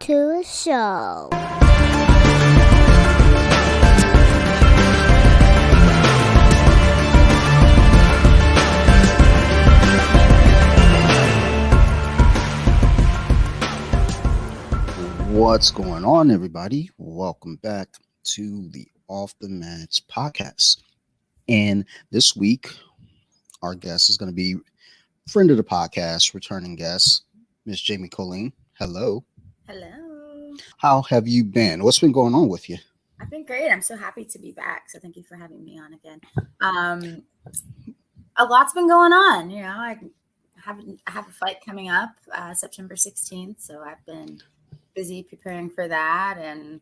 to the show. What's going on, everybody? Welcome back to the Off the Mats podcast. And this week, our guest is going to be friend of the podcast, returning guest, Miss Jamie Colleen. Hello. Hello. How have you been? What's been going on with you? I've been great. I'm so happy to be back. So thank you for having me on again. A lot's been going on. You know, I have a fight coming up September 16th. So I've been busy preparing for that, and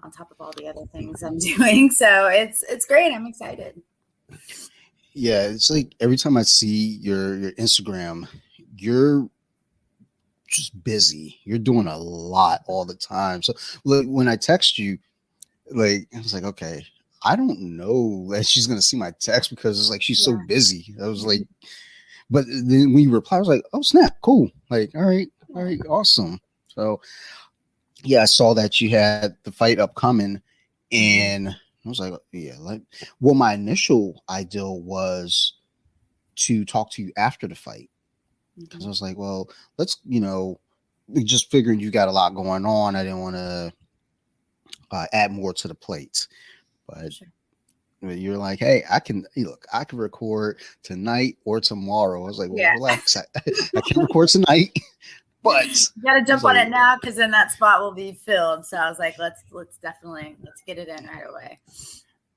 on top of all the other things I'm doing. So it's great. I'm excited. Yeah, it's like every time I see your Instagram, you're just busy. You're doing a lot all the time. So like when I text you, like I was like, okay, I don't know that she's gonna see my text because it's like she's so busy. I was like, but then when you reply, I was like, oh snap, cool. Like, all right, awesome. So yeah, I saw that you had the fight upcoming, and I was like, yeah, like, well, my initial ideal was to talk to you after the fight because I was like, well, let's, just figuring you got a lot going on. I didn't want to add more to the plate, but you're like, hey, I can record tonight or tomorrow. I was like, well, relax, I can record tonight. But you gotta jump on it now because then that spot will be filled. So I was like, let's get it in right away.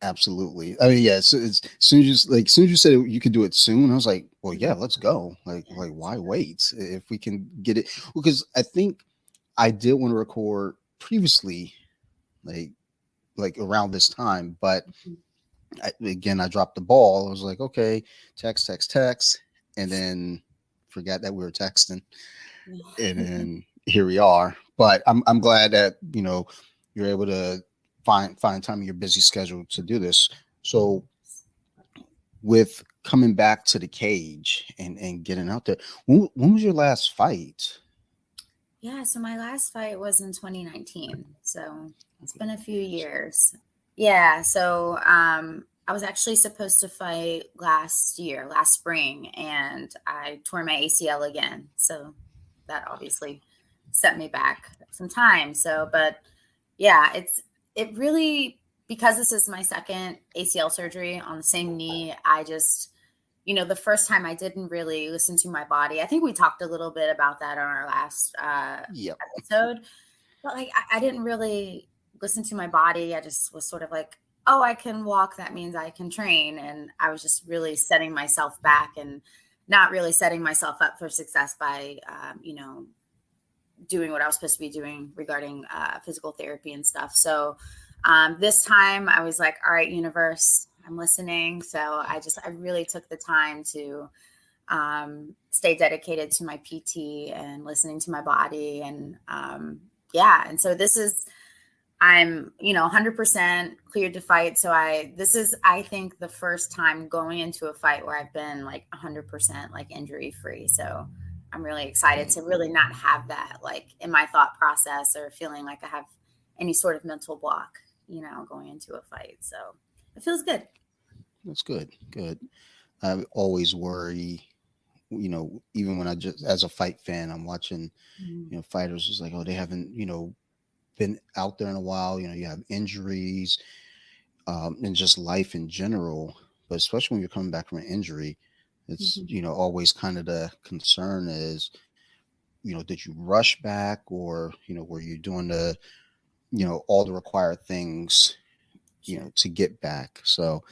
Absolutely. I mean, yeah. So as soon as you said you could do it soon, I was like, well, yeah, let's go. Like why wait if we can get it? Because I think I did want to record previously, like around this time, but I dropped the ball. I was like, okay, text, and then forgot that we were texting. And then here we are. But I'm glad that you're able to find time in your busy schedule to do this. So with coming back to the cage and getting out there, when was your last fight? Yeah, so my last fight was in 2019. So it's been a few years. Yeah, so I was actually supposed to fight last spring, and I tore my ACL again. So that obviously set me back some time. So, but yeah, it really, because this is my second ACL surgery on the same knee, I just, the first time I didn't really listen to my body. I think we talked a little bit about that on our last episode, but like, I didn't really listen to my body. I just was sort of like, oh, I can walk. That means I can train. And I was just really setting myself back and not really setting myself up for success by, doing what I was supposed to be doing regarding physical therapy and stuff. So this time I was like, all right, universe, I'm listening. So I really took the time to stay dedicated to my PT and listening to my body. And and so I'm 100% cleared to fight. So this is, I think, the first time going into a fight where I've been like 100% like injury free. So I'm really excited to really not have that like in my thought process or feeling like I have any sort of mental block, going into a fight. So it feels good. That's good. Good. I always worry, even when I just, as a fight fan, I'm watching, fighters is like, oh, they haven't, been out there in a while. You have injuries and just life in general. But especially when you're coming back from an injury, it's, always kind of the concern is, did you rush back or, were you doing the, all the required things, to get back. So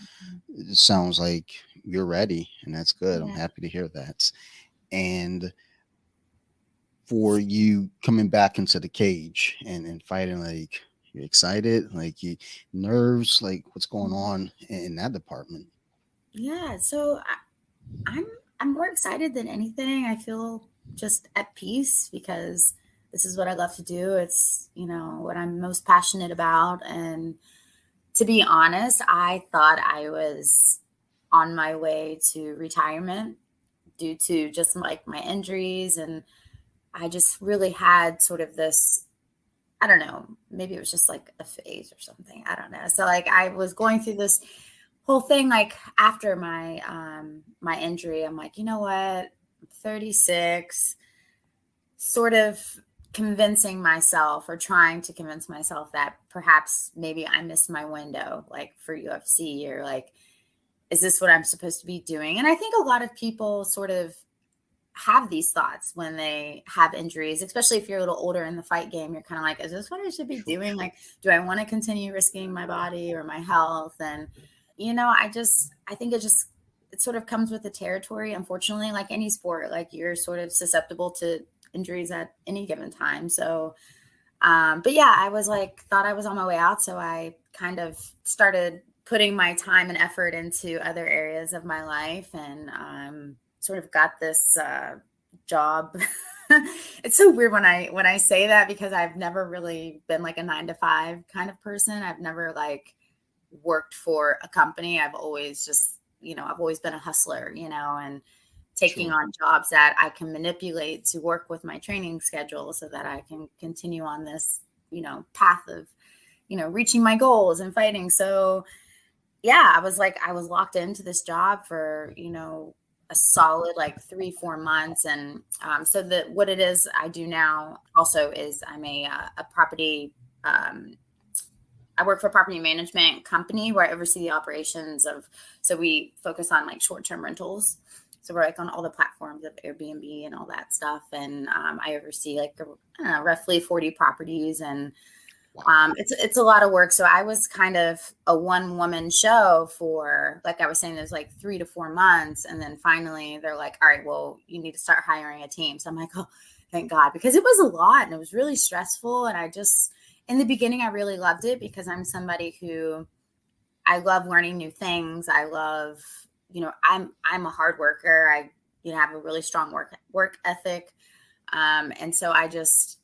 it sounds like you're ready and that's good. Yeah. I'm happy to hear that. And for you coming back into the cage and fighting, like you're excited, like you nerves, like what's going on in that department? Yeah, so I'm more excited than anything. I feel just at peace because this is what I love to do. It's what I'm most passionate about. And to be honest, I thought I was on my way to retirement due to just like my injuries, and I just really had sort of this I don't know, maybe it was just like a phase or something. I don't know. So like I was going through this whole thing like after my injury. I'm like, you know what? I'm 36, sort of convincing myself or trying to convince myself that perhaps maybe I missed my window like for UFC, or like, is this what I'm supposed to be doing? And I think a lot of people sort of have these thoughts when they have injuries, especially if you're a little older in the fight game. You're kind of like, is this what I should be Sure. doing? Like, do I want to continue risking my body or my health? And, I think it sort of comes with the territory, unfortunately, like any sport, like you're sort of susceptible to injuries at any given time. So, but yeah, I was like, thought I was on my way out. So I kind of started putting my time and effort into other areas of my life, and sort of got this job. It's so weird when I say that, because I've never really been like a 9 to 5 kind of person. I've never like worked for a company. I've always just, I've always been a hustler, and taking Sure. on jobs that I can manipulate to work with my training schedule so that I can continue on this, path of, reaching my goals and fighting. So yeah, I was locked into this job for, a solid like 3 4 months. And so that what it is I do now also is I'm a property, I work for a property management company where I oversee the operations of, so we focus on like short-term rentals. So we're like on all the platforms of Airbnb and all that stuff. And I oversee like, I don't know, roughly 40 properties. And Wow. it's a lot of work. So I was kind of a one woman show for, like I was saying, there's like 3 to 4 months. And then finally they're like, all right, well, you need to start hiring a team. So I'm like, oh, thank God, because it was a lot and it was really stressful. And in the beginning, I really loved it because I'm somebody who, I love learning new things. I love, I'm a hard worker. I, have a really strong work ethic. And so I just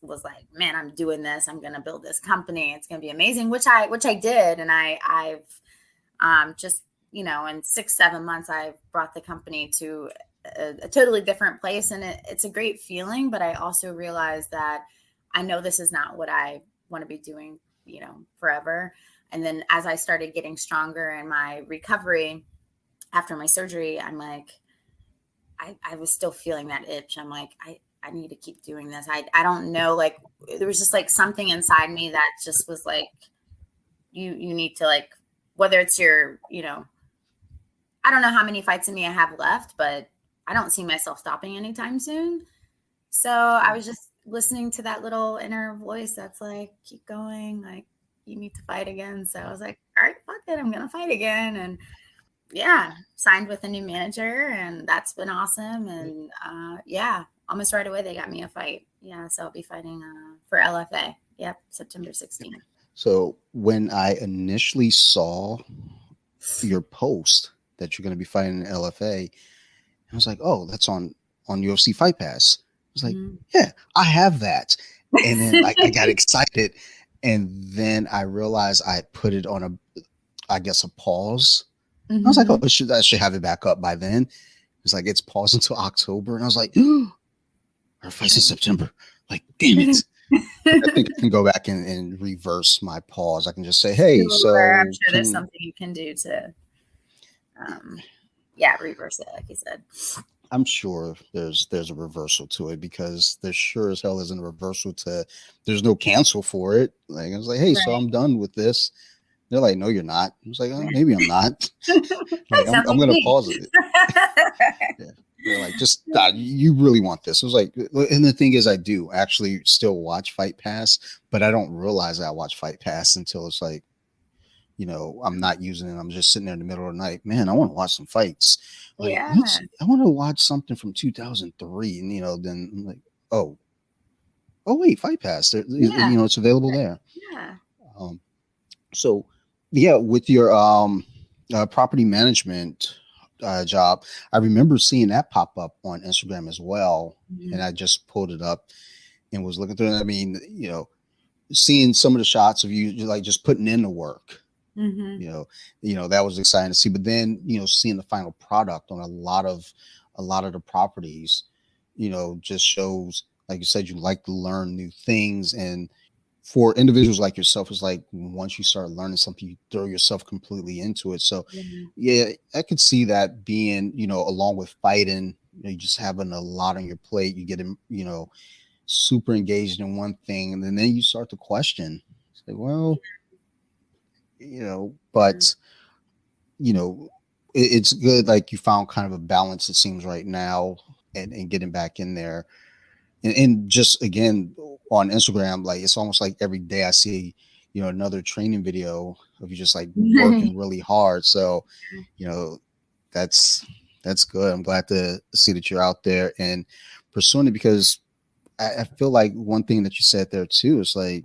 was like, man, I'm doing this. I'm going to build this company. It's going to be amazing, which I did. And I've, just, in 6 7 months, I've brought the company to a totally different place. And it's a great feeling, but I also realized that I know this is not what I want to be doing, forever. And then as I started getting stronger in my recovery after my surgery, I'm like, I was still feeling that itch. I'm like, I need to keep doing this. I don't know. Like there was just like something inside me that just was like, you need to like, whether it's your, I don't know how many fights in me I have left, but I don't see myself stopping anytime soon. So I was just listening to that little inner voice that's like, keep going. Like you need to fight again. So I was like, all right, fuck it. I'm going to fight again. And yeah, signed with a new manager, and that's been awesome. And yeah, almost right away they got me a fight. Yeah, so I'll be fighting for LFA. Yep, September 16th. So when I initially saw your post that you're going to be fighting in LFA, I was like, oh, that's on UFC Fight Pass. I was like, Mm-hmm. yeah, I have that. And then like I got excited, and then I realized I had put it on I guess a pause. I was like, oh, Mm-hmm. I should have it back up by then. It's like it's paused until October, and I was like, oh, our fight's in September. Like, damn it. I think I can go back and reverse my pause. I can just say, hey, Sure, I'm so sure there's can something you can do to, yeah, reverse it, like you said. I'm sure there's a reversal to it, because there sure as hell isn't a reversal to, there's no cancel for it. Like I was like, hey, so Right. I'm done with this. They're like, no, you're not. I was like, oh, Yeah. maybe I'm not. Like Sounds I'm like gonna me. pause it. Yeah. They're like, just you really want this? I was like, and the thing is, I do actually still watch Fight Pass, but I don't realize I watch Fight Pass until it's like, I'm not using it. I'm just sitting there in the middle of the night. Man, I want to watch some fights. Like, Yeah. I want to watch something from 2003. And, then I'm like, oh, oh, wait, Fight Pass. Yeah. It's available there. Yeah. Um, so, yeah, with your property management job, I remember seeing that pop up on Instagram as well. And Mhm. I just pulled it up and was looking through it. I mean, seeing some of the shots of you like just putting in the work, Mhm. you know that was exciting to see. But then seeing the final product on a lot of the properties just shows like you said, you like to learn new things. And for individuals like yourself, it's like once you start learning something, you throw yourself completely into it. So Yeah. yeah, I could see that being, along with fighting, you just having a lot on your plate. You get, super engaged in one thing, and then you start to question. Say, well, Yeah. but it's good. Like you found kind of a balance, it seems, right now, and getting back in there. And just again on Instagram, like it's almost like every day I see, another training video of you just like working really hard. So, you know, that's that's good. I'm glad to see that you're out there and pursuing it, because I feel like one thing that you said there too is like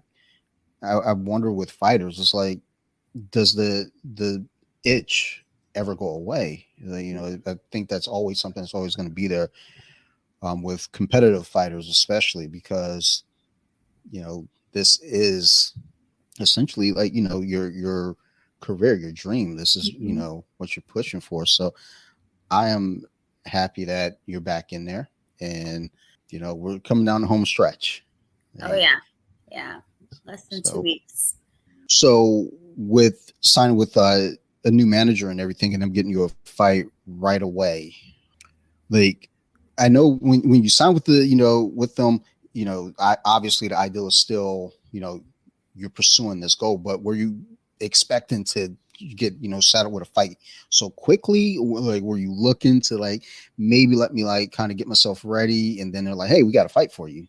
I wonder with fighters, it's like, does the itch ever go away? I think that's always something that's always going to be there, with competitive fighters, especially because this is essentially like your career, your dream. This is Mhm. what you're pushing for. So I am happy that you're back in there, and we're coming down the home stretch. Oh Like, yeah. Yeah. Less than two so weeks. so with signing with a new manager and everything, and them getting you a fight right away, like I know when you sign with with them, obviously the ideal is still, you're pursuing this goal, but were you expecting to get saddled with a fight so quickly? Like, were you looking to like maybe let me like kind of get myself ready, and then they're like, hey, we got a fight for you?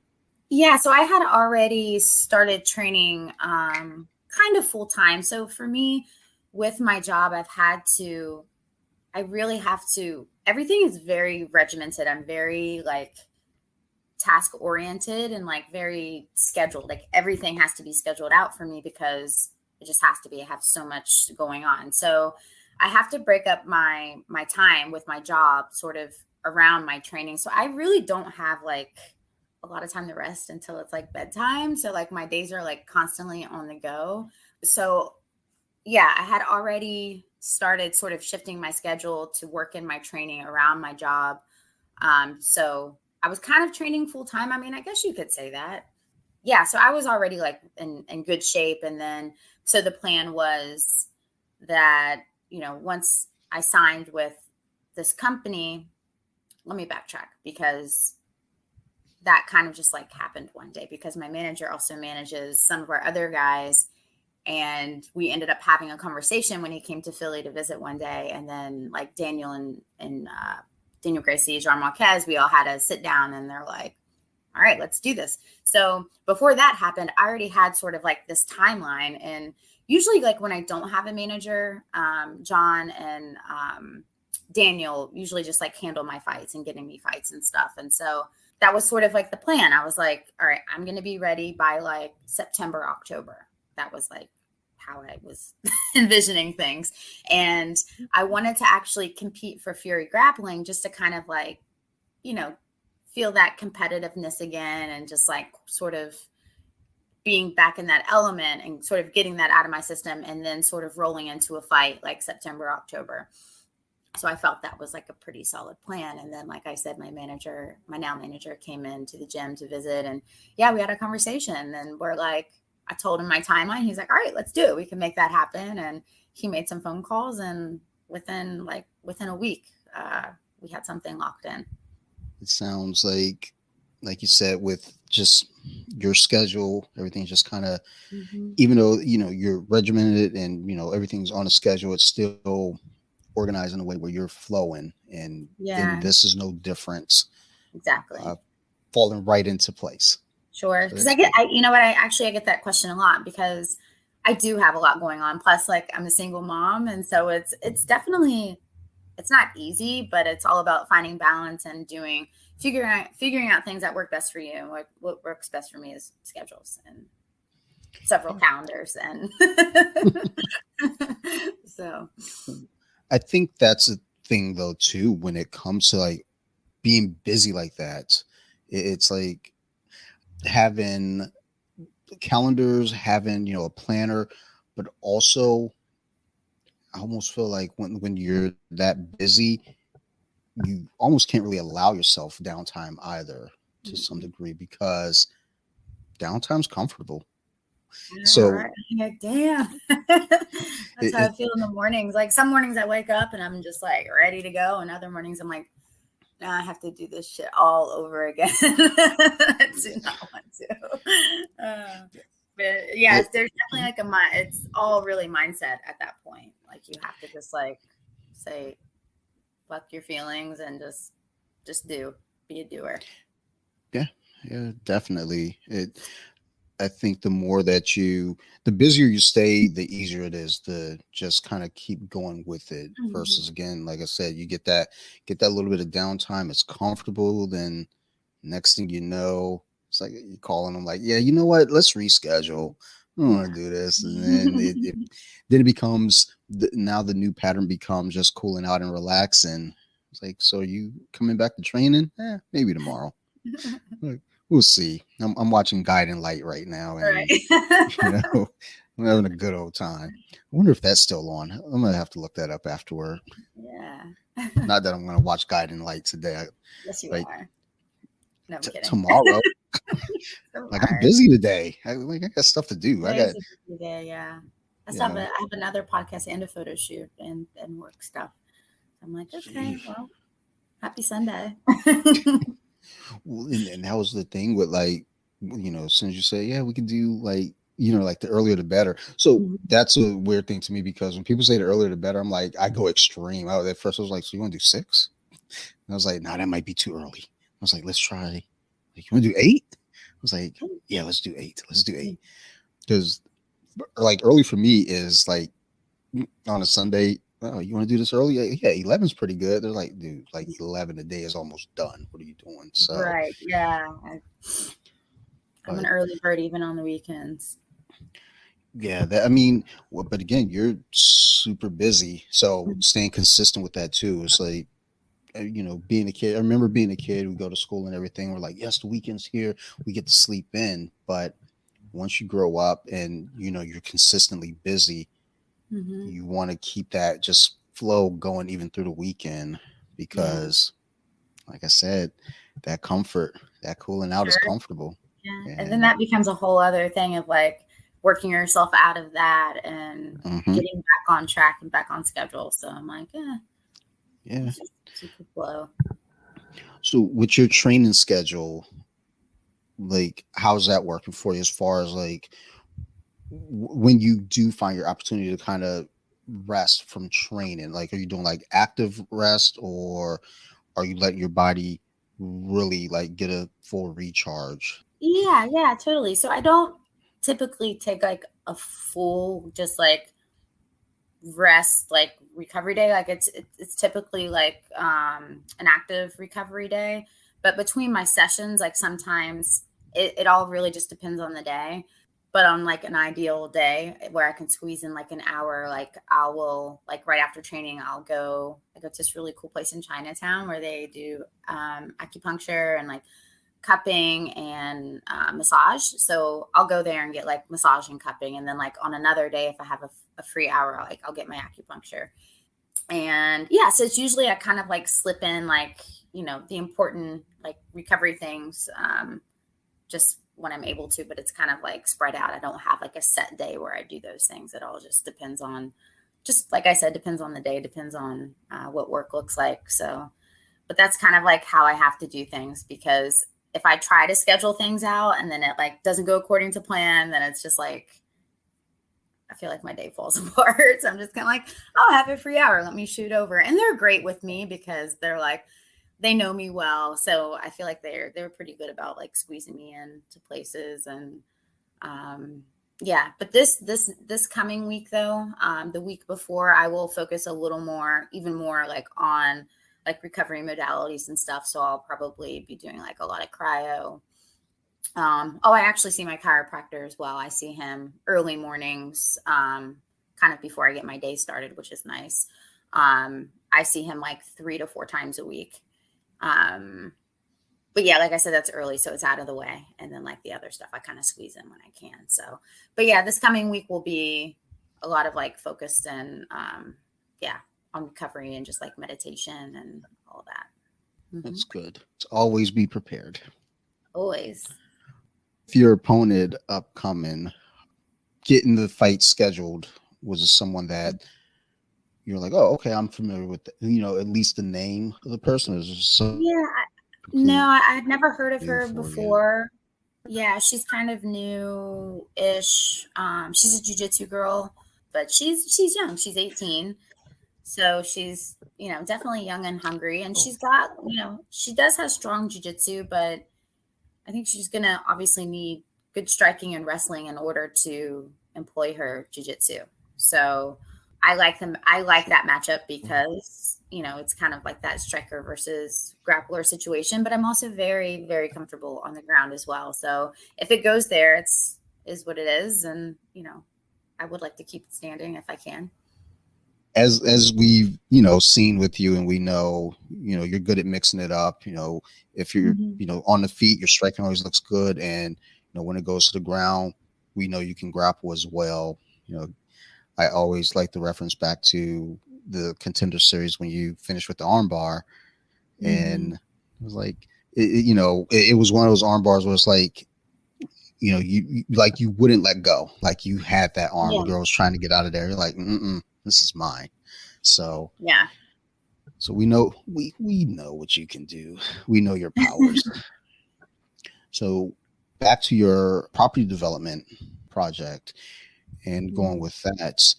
Yeah, so I had already started training kind of full time. So for me, with my job, I really have to, everything is very regimented. I'm very like task oriented and like very scheduled. Like everything has to be scheduled out for me because it just has to be. I have so much going on. So I have to break up my time with my job sort of around my training. So I really don't have like a lot of time to rest until it's like bedtime. So like my days are like constantly on the go. So yeah, I had already started sort of shifting my schedule to work in my training around my job. So I was kind of training full time. I mean, I guess you could say that. Yeah, so I was already like in good shape. And then, so the plan was that, once I signed with this company, let me backtrack because that kind of just like happened one day because my manager also manages some of our other guys. And we ended up having a conversation when he came to Philly to visit one day. And then like Daniel and Daniel Gracie, Jean Marquez, we all had a sit down and they're like, all right, let's do this. So before that happened, I already had sort of like this timeline. And usually like when I don't have a manager, John and Daniel usually just like handle my fights and getting me fights and stuff. And so that was sort of like the plan. I was like, all right, I'm going to be ready by like September, October. That was like how I was envisioning things. And I wanted to actually compete for Fury Grappling just to kind of like, you know, feel that competitiveness again and just like sort of being back in that element and sort of getting that out of my system and then sort of rolling into a fight like September, October. So I felt that was like a pretty solid plan. And then, like I said, my now manager came into the gym to visit and yeah, we had a conversation and we're like, I told him my timeline. He's like, all right, let's do it. We can make that happen. And he made some phone calls and within a week, we had something locked in. It sounds like you said, with just your schedule, everything's just kind of, Mm-hmm. even though you're regimented and everything's on a schedule, it's still organized in a way where you're flowing, and Yeah, this is no different, exactly. uh, falling right into place. Sure. So Because that's good. you know what, I get that question a lot because I do have a lot going on. Plus, like I'm a single mom. And so it's definitely, it's not easy, but it's all about finding balance and figuring out things that work best for you. And what works best for me is schedules and several Yeah. calendars and so I think that's a thing though too, when it comes to like being busy like that. It's like having calendars, having a planner, but also I almost feel like when you're that busy, you almost can't really allow yourself downtime either. to some Mm-mm. degree because downtime's comfortable. Yeah, So right. Like, damn. That's it, how I it feel in the mornings. Like some mornings I wake up and I'm just like ready to go, and other mornings I'm like, now I have to do this shit all over again. I do not want to. But yeah, it, there's definitely like a mind. It's all really mindset at that point. Like you have to just like say fuck your feelings and just do. Be a doer. yeah, yeah, definitely. I think the busier you stay, the easier it is to just kind of keep going with it. Mhm. Versus again, like I said, you get that little bit of downtime. It's comfortable. Then next thing you know, it's like you're calling them like, yeah, you know what? Let's reschedule. I don't want to Yeah. do this, and then then it becomes now the new pattern becomes just cooling out and relaxing. It's like, so are you coming back to training? Maybe tomorrow. Like, we'll see. I'm watching Guiding Light right now, and Right. you know, I'm having a good old time. I wonder if that's still on. I'm gonna have to look that up afterward. Yeah. Not that I'm gonna watch Guiding Light today. Yes, you Like are. No, I'm kidding. tomorrow. So Like I'm hard. busy today. I got stuff to do. I got Today's a busy day, yeah. you know. I have another podcast and a photo shoot and work stuff. I'm like, okay, Gee. well, happy Sunday. Well, and that was the thing with like, as soon as you say, yeah, we can do like, like the earlier the better. So Mhm. that's a weird thing to me because when people say the earlier the better, I'm like, I go extreme. At first I was like, so you want to do 6? And I was like, nah, that might be too early. I was like, let's try. Like, you want to do 8? I was like, yeah, let's do 8. Let's do 8. Because like early for me is like on a Sunday. Oh, you want to do this early? Yeah, 11's pretty good. They're like, dude, like 11 a day is almost done. What are you doing? So, Right. Yeah. I'm an but early bird even on the weekends. yeah, that I mean, but again, you're super busy, so Mhm. staying consistent with that too. It's like being a kid. I remember being a kid. We go to school and everything. We're like, yes, the weekend's here. We get to sleep in. But once you grow up and you're consistently busy, Mhm. you want to keep that just flow going even through the weekend Yeah. because, like I said, that comfort, that cooling out is Sure. comfortable. Yeah. And then And that becomes a whole other thing of like working yourself out of that and mhm, getting back on track and back on schedule. So I'm like, yeah, yeah. let's just keep the flow. So with your training schedule, like how's that working for you as far as like when you do find your opportunity to kind of rest from training, like are you doing like active rest or are you letting your body really like get a full recharge? Yeah, yeah, totally. So I don't typically take like a full just like rest like recovery day. Like it's typically like an active recovery day. But between my sessions, like sometimes it all really just depends on the day. But on like an ideal day where I can squeeze in like an hour, like I will like right after training, I go to this really cool place in Chinatown where they do acupuncture and like cupping and massage. So I'll go there and get like massage and cupping. And then like on another day, if I have a free hour, like I'll get my acupuncture. And yeah, so it's usually I kind of like slip in like, the important like recovery things just when I'm able to, but it's kind of like spread out. I don't have like a set day where I do those things. It all just depends on, just like I said, depends on the day, depends on what work looks like. So, but that's kind of like how I have to do things because if I try to schedule things out and then it like doesn't go according to plan, then it's just like I feel like my day falls apart. So I'm just kind of like, oh, I have a free hour. Let me shoot over. And they're great with me because they're like, they know me well. So I feel like they're pretty good about like squeezing me into places and um yeah, but this coming week though, the week before I will focus a little more, even more like on like recovery modalities and stuff. So I'll probably be doing like a lot of cryo. I actually see my chiropractor as well. I see him early mornings, kind of before I get my day started, which is nice. I see him like 3 to 4 times a week. Um, but yeah, like I said, that's early, so it's out of the way. And then like the other stuff, I kind of squeeze in when I can. So, but yeah, this coming week will be a lot of like focused and yeah, on recovery and just like meditation and all that. Hmm. That's good. To always be prepared. Always. If your opponent upcoming, getting the fight scheduled, was someone that you're like, oh, okay, I'm familiar with, at least the name of the person, is just so Yeah. No, completely I had never heard of new her for you. before. Yeah, she's kind of new-ish. She's a jujitsu girl, but she's young. She's 18. So she's, definitely young and hungry. And Oh, she's got, she does have strong jujitsu, but I think she's gonna obviously need good striking and wrestling in order to employ her jujitsu. So I like them. I like that matchup because it's kind of like that striker versus grappler situation. But I'm also very, very comfortable on the ground as well. So if it goes there, it's is what it is, and I would like to keep it standing if I can. as we've seen with you, and we know you're good at mixing it up. If you're Hmm. on the feet, your striking always looks good, and when it goes to the ground, we know you can grapple as well. I always like to reference back to the Contender Series when you finished with the armbar, Hmm. and it was like it was one of those arm bars where it's like you wouldn't let go, like you had that arm. The Yeah. girl was trying to get out of there. You're like, mm-mm, this is mine. So Yeah. we know we know what you can do. We know your powers. So back to your property development project and going Mhm. with that.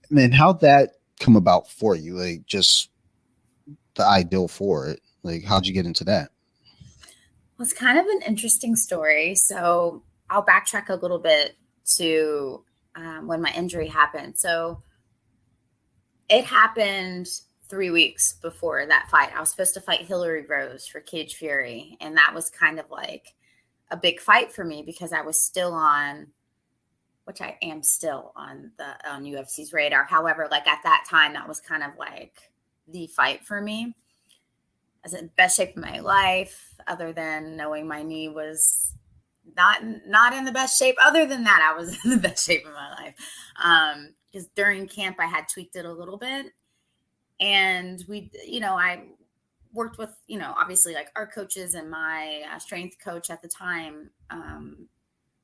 And then how'd that come about for you? Like just the ideal for it. Like how'd you get into that? Well, it's kind of an interesting story. So I'll backtrack a little bit to when my injury happened. So it happened 3 weeks before that fight. I was supposed to fight Hillary Rose for Cage Fury, and that was kind of like a big fight for me because I was still on, which I am still on the on UFC's radar. However, like at that time, that was kind of like the fight for me. I was in the best shape of my life, other than knowing my knee was not in the best shape. Other than that, I was in the best shape of my life. Because during camp, I had tweaked it a little bit, and I worked with obviously like our coaches and my strength coach at the time.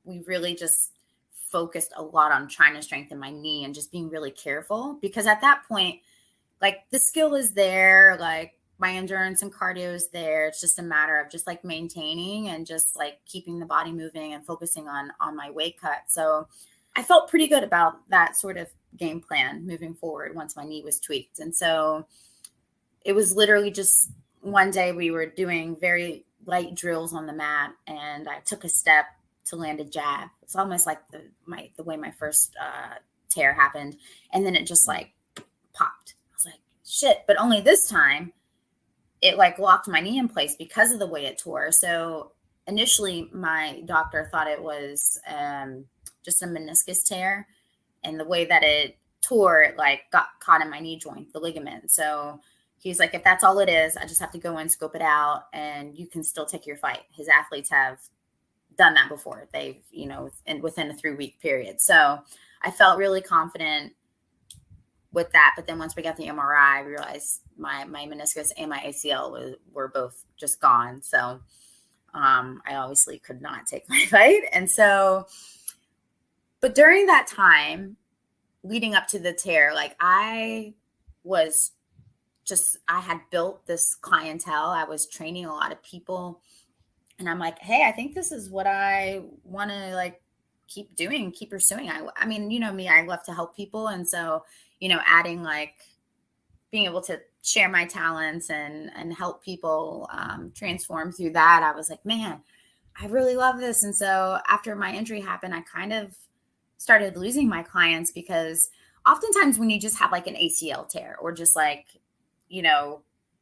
We really just focused a lot on trying to strengthen my knee and just being really careful because at that point, like the skill is there, like my endurance and cardio is there. It's just a matter of just like maintaining and just like keeping the body moving and focusing on my weight cut. So I felt pretty good about that sort of game plan moving forward once my knee was tweaked. And so it was literally just one day we were doing very light drills on the mat and I took a step to land a jab. It's almost like the way my first tear happened. And then it just like popped. I was like, shit. But only this time it like locked my knee in place because of the way it tore. So initially my doctor thought it was just a meniscus tear. And the way that it tore, it like got caught in my knee joint, the ligament. So he's like, if that's all it is, I just have to go in, scope it out, and you can still take your fight. His athletes have done that before. They've, within a 3-week period. So I felt really confident with that. But then once we got the MRI, I realized my meniscus and my ACL were both just gone. So I obviously could not take my fight. And so, but during that time, leading up to the tear, like was I had built this clientele. I was training a lot of people. And I'm like, hey, I think this is what I want to like keep doing, keep pursuing. I mean, you know me, I love to help people. And so, adding like being able to share my talents and help people transform through that, I was like, man, I really love this. And so after my injury happened, I kind of started losing my clients because oftentimes when you just have like an ACL tear or just like, you know,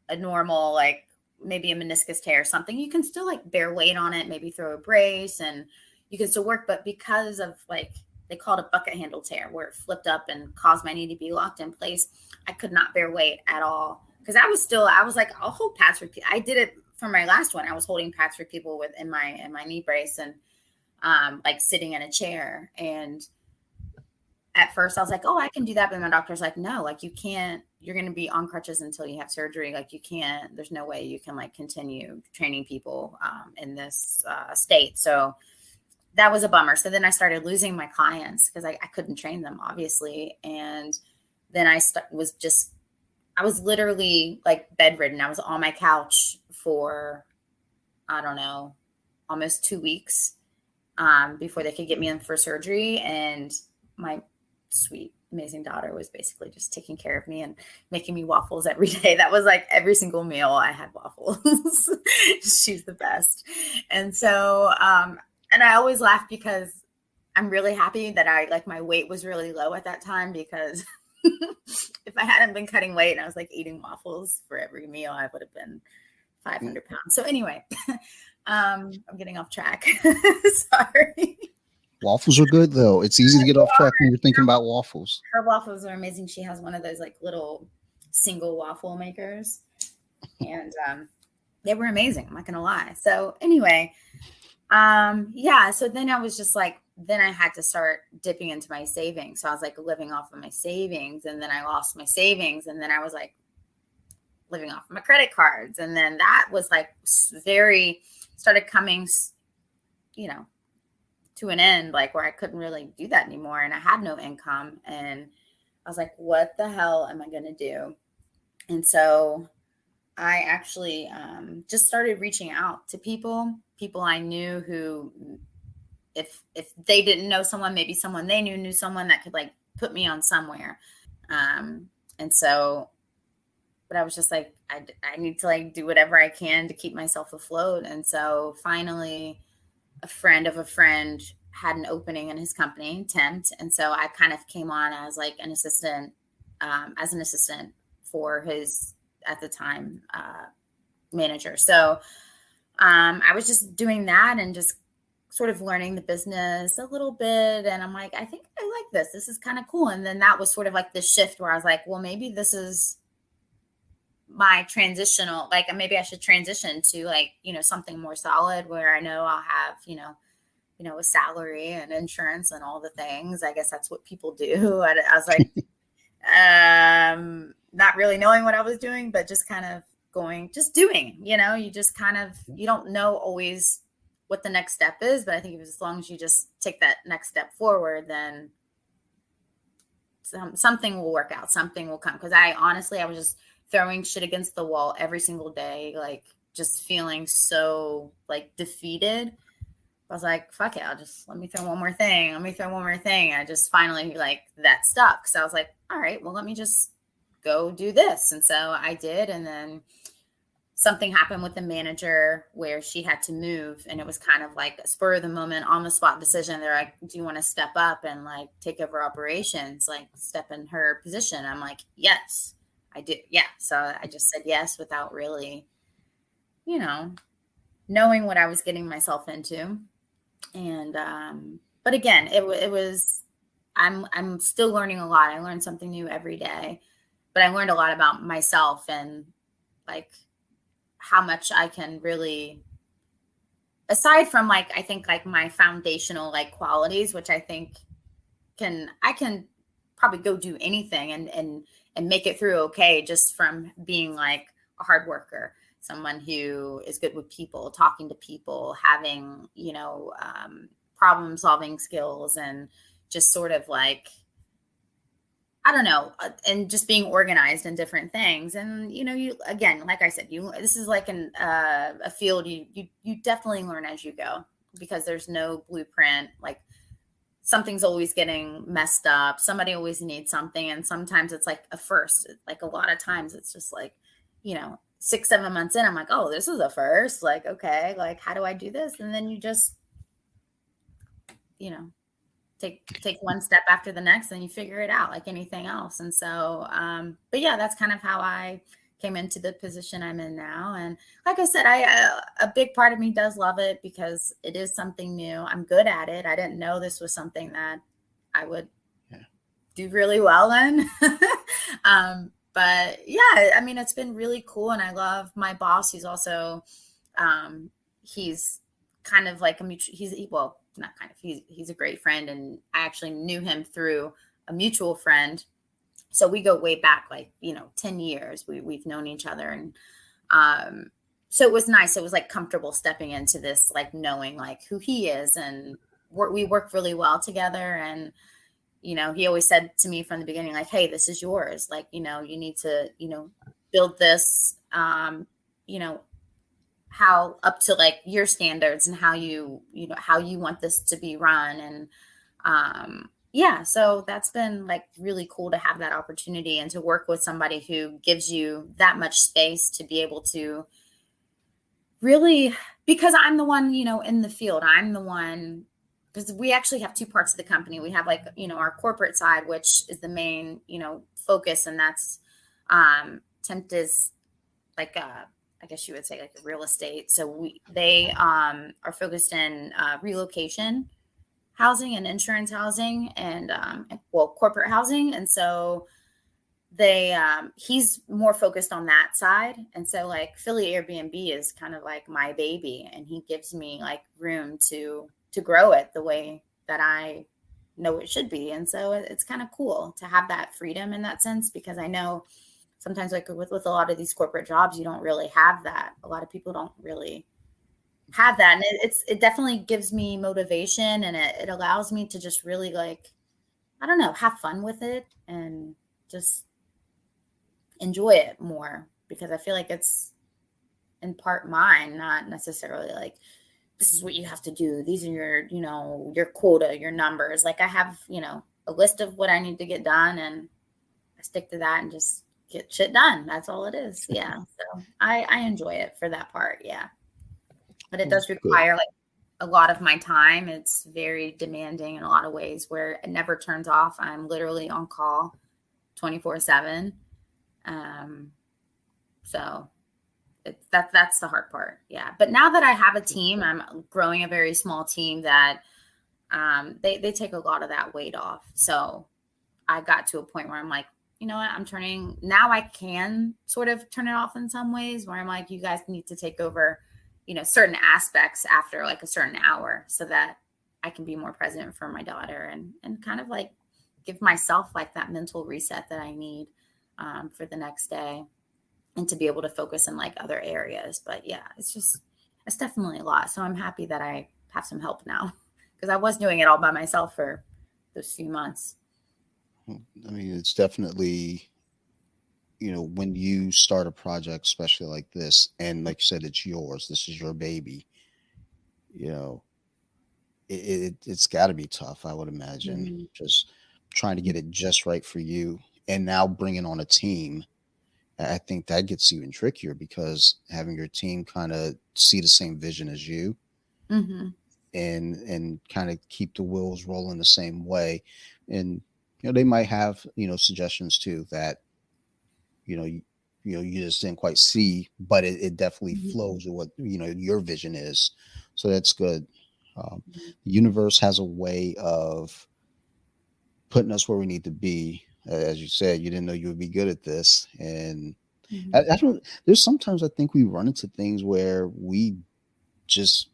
a normal, like maybe a meniscus tear or something, you can still like bear weight on it, maybe throw a brace and you can still work. But because of like, they call it a bucket handle tear where it flipped up and caused my knee to be locked in place, I could not bear weight at all. Cause I was like, I'll hold pads for people. I did it for my last one. I was holding pads for people with in my knee brace and like sitting in a chair. And at first I was like, oh, I can do that. But my doctor's like, no, like you can't you're going to be on crutches until you have surgery. Like you can't, there's no way you can like continue training people in this state. So that was a bummer. So then I started losing my clients because I couldn't train them, obviously. And then I was literally like bedridden. I was on my couch for, I don't know, almost 2 weeks before they could get me in for surgery. And my sweet, amazing daughter was basically just taking care of me and making me waffles every day. That was like every single meal I had waffles. She's the best. And so, and I always laugh because I'm really happy that my weight was really low at that time, because if I hadn't been cutting weight and I was like eating waffles for every meal, I would have been 500 pounds. So anyway, I'm getting off track. Sorry. Waffles are good though. It's easy to get off track when you're thinking about waffles. Her waffles are amazing. She has one of those like little single waffle makers, and they were amazing. I'm not gonna lie. So anyway, yeah. So then I was just like, then I had to start dipping into my savings. So I was like living off of my savings, and then I lost my savings, and then I was like living off of my credit cards, and then that was like started coming, to an end, like where I couldn't really do that anymore, and I had no income, and I was like, what the hell am I going to do? And so I actually just started reaching out to people I knew who, if they didn't know someone, maybe someone they knew someone that could like put me on somewhere. And so, but I was just like, I need to like do whatever I can to keep myself afloat. And so finally, a friend of a friend had an opening in his company, Tempt. And so I kind of came on as like an assistant for his, at the time, manager. So I was just doing that and just sort of learning the business a little bit. And I'm like, I think I like this. This is kind of cool. And then that was sort of like the shift where I was like, well, maybe this is my transitional, like maybe I should transition to like, something more solid where I know I'll have, a salary and insurance and all the things. I guess that's what people do. I was like, not really knowing what I was doing, but just kind of just doing, you just kind of, you don't know always what the next step is, but I think as long as you just take that next step forward, then something will work out, something will come. Because I was just throwing shit against the wall every single day, like just feeling so like defeated. I was like, fuck it, let me throw one more thing. I just finally like that stuck. So I was like, all right, well, let me just go do this. And so I did. And then something happened with the manager where she had to move. And it was kind of like a spur of the moment, on the spot decision. They're like, do you want to step up and like take over operations, like step in her position? I'm like, yes, I do. Yeah. So I just said yes without really, knowing what I was getting myself into. And, but again, it was, I'm still learning a lot. I learned something new every day, but I learned a lot about myself and like how much I can really, aside from like, I think like my foundational like qualities, which I think I can probably go do anything and make it through okay, just from being like a hard worker, someone who is good with people, talking to people, having, problem solving skills, and just sort of like, I don't know, and just being organized in different things. And, you, again, like I said, this is like a field you definitely learn as you go, because there's no blueprint. Like something's always getting messed up. Somebody always needs something. And sometimes it's like a first, like a lot of times it's just like, 6-7 months in, I'm like, oh, this is a first. Like, okay, like, how do I do this? And then you just, take one step after the next, and you figure it out like anything else. And so, but yeah, that's kind of how I came into the position I'm in now. And like I said, a big part of me does love it because it is something new. I'm good at it. I didn't know this was something that I would do really well in. But yeah, I mean, it's been really cool. And I love my boss. He's also, he's kind of like he's a great friend. And I actually knew him through a mutual friend. So we go way back, like, 10 years. We've known each other. And um, so it was nice. It was like comfortable stepping into this, like knowing like who he is, and we work really well together. And, he always said to me from the beginning, like, hey, this is yours. Like, you need to, build this, you know, how up to like your standards, and how you want this to be run. And yeah, so that's been like really cool to have that opportunity and to work with somebody who gives you that much space to be able to really, because I'm the one, in the field. I'm the one, because we actually have two parts of the company. We have like, our corporate side, which is the main, focus, and that's Tempt is like I guess you would say like real estate. So they are focused in relocation housing and insurance housing, and well, corporate housing. And so they he's more focused on that side. And so like Philly Airbnb is kind of like my baby, and he gives me like room to grow it the way that I know it should be. And so it's kind of cool to have that freedom in that sense, because I know sometimes like with a lot of these corporate jobs, you don't really have that. A lot of people don't really have that. And it definitely gives me motivation, and it allows me to just really like, I don't know, have fun with it and just enjoy it more, because I feel like it's in part mine, not necessarily like this is what you have to do. These are your quota, your numbers. Like I have, a list of what I need to get done, and I stick to that and just get shit done. That's all it is. Yeah. So I enjoy it for that part. Yeah. But it does Good. require like a lot of my time. It's very demanding in a lot of ways, where it never turns off. I'm literally on call 24/7. So that's the hard part. Yeah. But now that I have a team, I'm growing a very small team that they take a lot of that weight off. So I got to a point where I'm like, you know what, now I can sort of turn it off in some ways, where I'm like, you guys need to take over, certain aspects after like a certain hour, so that I can be more present for my daughter, and kind of like give myself like that mental reset that I need for the next day, and to be able to focus in like other areas. But yeah, it's definitely a lot. So I'm happy that I have some help now, because I was doing it all by myself for those few months. I mean, it's definitely, when you start a project, especially like this, and like you said, it's yours, this is your baby, you know, it's got to be tough, I would imagine, Mhm. just trying to get it just right for you. And now bringing on a team, I think that gets even trickier, because having your team kind of see the same vision as you, Mhm. and kind of keep the wheels rolling the same way. And they might have suggestions too that you know you, you just didn't quite see, but it definitely Mhm. flows with what your vision is. So that's good. Mhm. The universe has a way of putting us where we need to be. As you said, you didn't know you would be good at this, and Mhm. I don't. There's sometimes I think we run into things where we just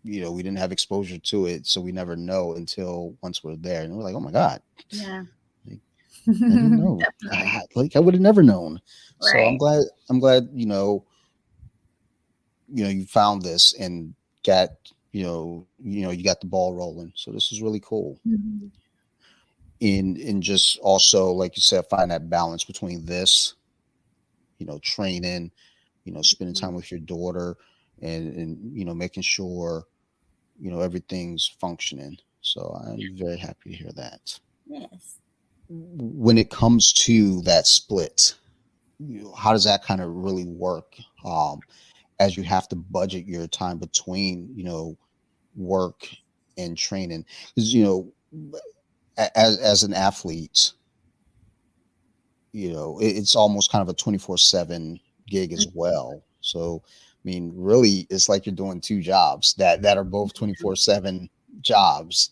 we didn't have exposure to it, so we never know until once we're there, and we're like, oh my god, Yeah. like, I didn't know. Definitely. Like I would have never known. So I'm Right. glad. I'm glad. You found this and got you got the ball rolling. So this is really cool. Mhm. In just also like you said, find that balance between this, training, spending Mhm. time with your daughter, and making sure everything's functioning. So I'm very happy to hear that. Yes. When it comes to that split, how does that kind of really work? As you have to budget your time between work and training, because as an athlete, it's almost kind of a 24/7 gig as Mhm. well. So I mean, really, it's like you're doing two jobs that are both 24/7 jobs.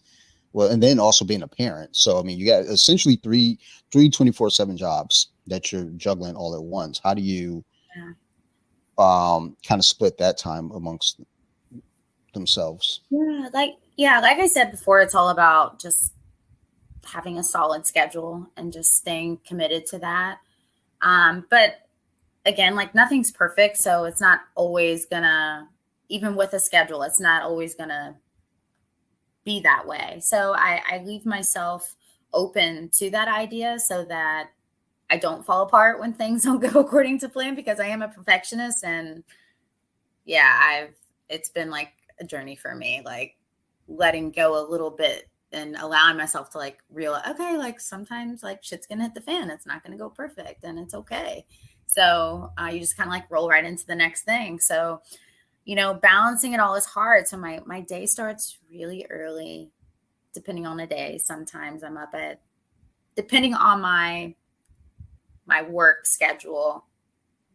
Well, and then also being a parent. So I mean, you got essentially three 24/7 jobs that you're juggling all at once. How do you Yeah. kind of split that time amongst themselves? Yeah, like I said before, it's all about just having a solid schedule and just staying committed to that. But again, like nothing's perfect. So it's not always gonna, even with a schedule, it's not always gonna be that way. So I leave myself open to that idea so that I don't fall apart when things don't go according to plan, because I am a perfectionist. And yeah, it's been like a journey for me, like letting go a little bit and allowing myself to like realize, okay, like sometimes like shit's gonna hit the fan. It's not gonna go perfect and it's okay. So you just kind of like roll right into the next thing. So, balancing it all is hard. So my day starts really early, depending on the day. Sometimes I'm up at, depending on my work schedule,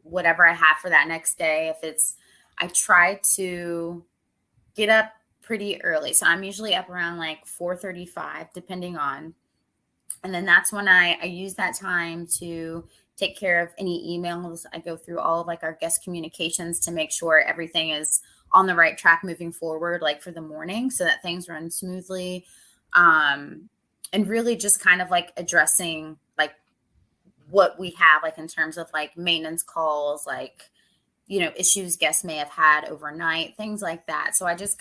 whatever I have for that next day. I try to get up pretty early. So I'm usually up around like 4:35, depending on, and then that's when I use that time to take care of any emails. I go through all of like our guest communications to make sure everything is on the right track moving forward, like for the morning, so that things run smoothly. And really just kind of like addressing like what we have, like in terms of like maintenance calls, like, issues guests may have had overnight, things like that. So I just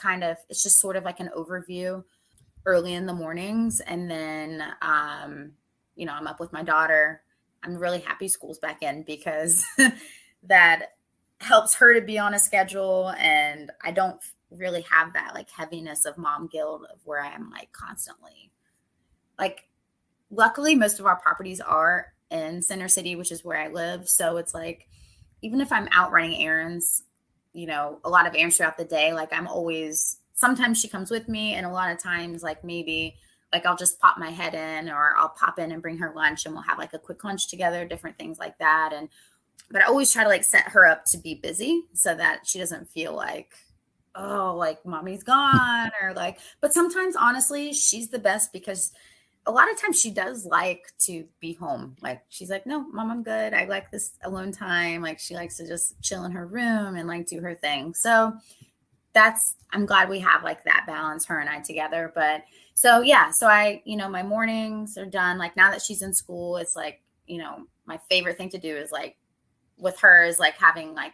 it's just sort of like an overview early in the mornings. And then, I'm up with my daughter. I'm really happy school's back in, because that helps her to be on a schedule. And I don't really have that like heaviness of mom guilt of where I am like constantly like, luckily most of our properties are in Center City, which is where I live. So it's like, even if I'm out running errands, a lot of errands throughout the day, like I'm always, sometimes she comes with me, and a lot of times, like maybe like I'll just pop my head in, or I'll pop in and bring her lunch, and we'll have like a quick lunch together, different things like that. But I always try to like set her up to be busy so that she doesn't feel like, oh, like mommy's gone, or like, but sometimes honestly, she's the best, because a lot of times she does like to be home. Like she's like, no, mom, I'm good. I like this alone time. Like she likes to just chill in her room and like do her thing. So I'm glad we have like that balance, her and I together. But so, yeah, so my mornings are done. Like now that she's in school, it's like, my favorite thing to do is like with her is like having like,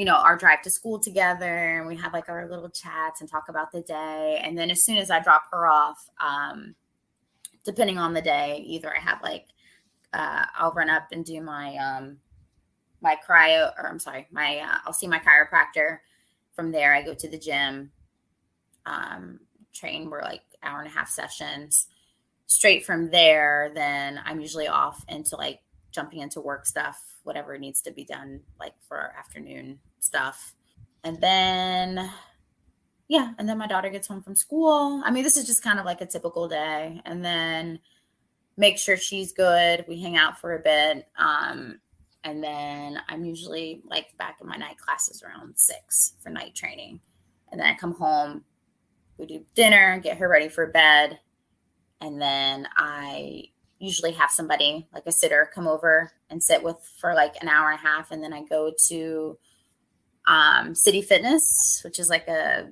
our drive to school together, and we have like our little chats and talk about the day. And then as soon as I drop her off, depending on the day, either I have like, I'll run up and do my cryo, or I'm sorry, I'll see my chiropractor. From there, I go to the gym, train. We're like hour and a half sessions. Straight from there, then I'm usually off into like jumping into work stuff, whatever needs to be done, like for our afternoon stuff. And then, yeah, and then my daughter gets home from school. I mean, this is just kind of like a typical day. And then make sure she's good. We hang out for a bit. And then I'm usually like back in my night classes around 6 for night training. And then I come home, we do dinner, get her ready for bed. And then I usually have somebody, like a sitter, come over and sit with for like an hour and a half. And then I go to City Fitness, which is like a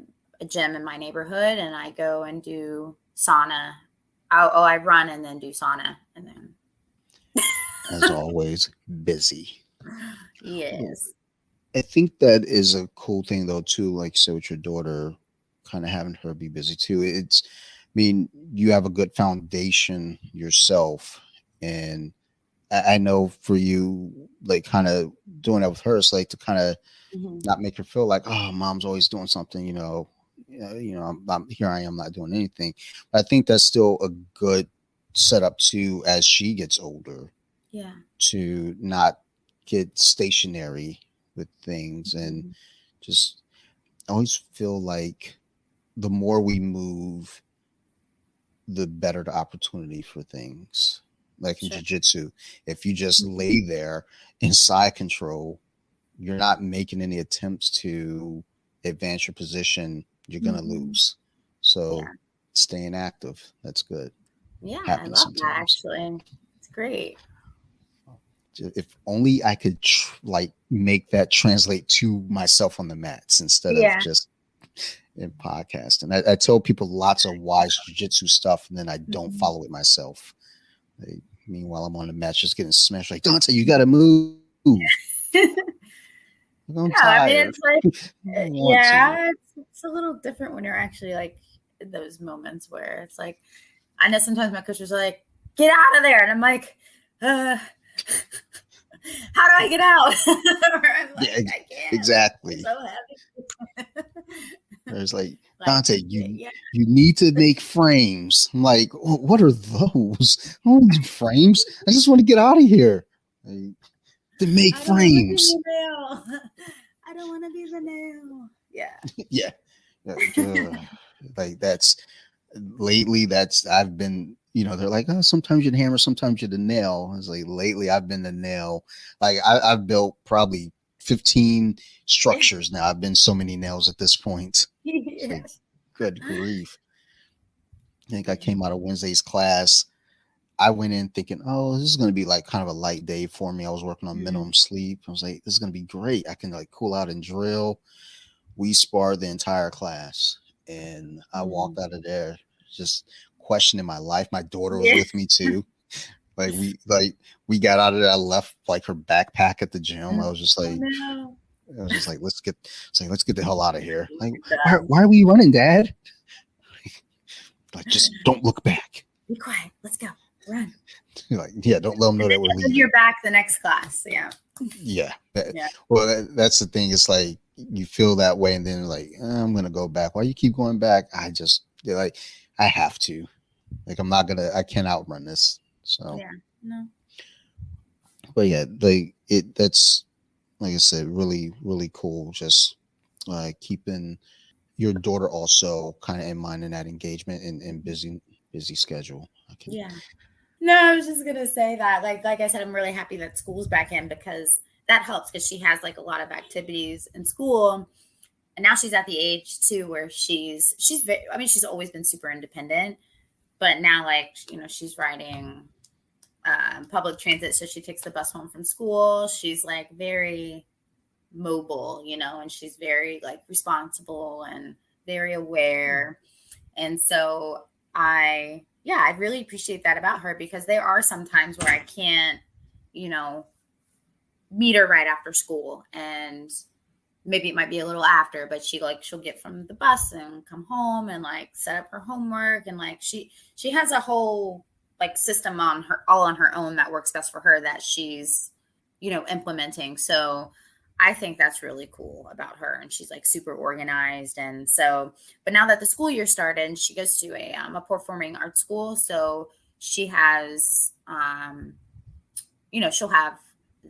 gym in my neighborhood. And I go and do sauna. I run and then do sauna. And then As always, busy. yes. I think that is a cool thing though too. Like so with your daughter, kind of having her be busy too. I mean, you have a good foundation yourself, and I know for you, like kind of doing that with her, it's like to kind of Mm-hmm. not make her feel like, oh, mom's always doing something. Here I am not doing anything. But I think that's still a good setup too as she gets older Yeah. to not get stationary with things and Mm-hmm. just I always feel like the more we move, the better the opportunity for things. Like in Sure. jiu-jitsu, if you just Mm-hmm. lay there in side control, you're not making any attempts to advance your position, you're gonna Mm-hmm. lose. So Yeah. staying active, that's good. Yeah. I Happens love that sometimes. actually. It's great. If only I could like make that translate to myself on the mats instead of Yeah. just in podcasting. I tell people lots of wise jujitsu stuff, and then I don't Mhm. follow it myself. Like, meanwhile, I'm on the mat just getting smashed. Like, Dante, you got to move. Like, I'm Yeah, I mean, tired. it's like, I don't want to. yeah, it's a little different when you're actually like in those moments where it's like, I know sometimes my coaches are like, get out of there. And I'm like, uh, how do I get out? Or I'm Yeah, like, I can't. It's exactly. so heavy. There's like, Like, Dante, you yeah. you need to make frames. I'm like, what are those? I don't want to do frames. I just want to get out of here. Like, to make I don't want to be frames. the nail. I don't want to be the nail. Yeah. Yeah. Like, like that's lately that's I've been, they're like, oh, sometimes you're the hammer, sometimes you're the nail. It's like lately I've been the nail. Like I've built probably 15 structures now. I've been so many nails at this point. It's like, Yes. good grief. I think I Yeah. came out of Wednesday's class. I went in thinking, oh, this is going to be like kind of a light day for me. I was working on Mhm. minimum sleep. I was like, this is going to be great. I can like cool out and drill. We sparred the entire class, and I walked Mhm. out of there just questioning my life. My daughter was Yeah. with me too. Like we got out of there. I left like her backpack at the gym. I was just Oh like, no. let's get the hell out of here. Like, You're done. why are we running, Dad? Like, just don't look back. Be quiet. Let's go. Run. Like, yeah, don't let them know And that we're then you're leaving. back the next class. Yeah. Yeah. Yeah. Well, that's the thing. It's like you feel that way, and then like, I'm gonna go back. Why you keep going back? They're like, I have to. Like, I can't outrun this. So, Yeah. No. but yeah, like that's like I said, really, really cool. Just keeping your daughter also kind of in mind in that engagement and busy schedule. I can, Yeah. No, I was just gonna say that. Like I said, I'm really happy that school's back in because that helps because she has like a lot of activities in school. And now she's at the age too where I mean, she's always been super independent, but now like, she's riding public transit. So she takes the bus home from school. She's like very mobile, and she's very like responsible and very aware. And so I really appreciate that about her because there are some times where I can't, you know, meet her right after school, and maybe it might be a little after, but she'll get from the bus and come home and like set up her homework, and like she has a whole like system on her all on her own that works best for her that she's implementing. So I think that's really cool about her, and she's like super organized. And so, but now that the school year started, she goes to a performing arts school, so she has she'll have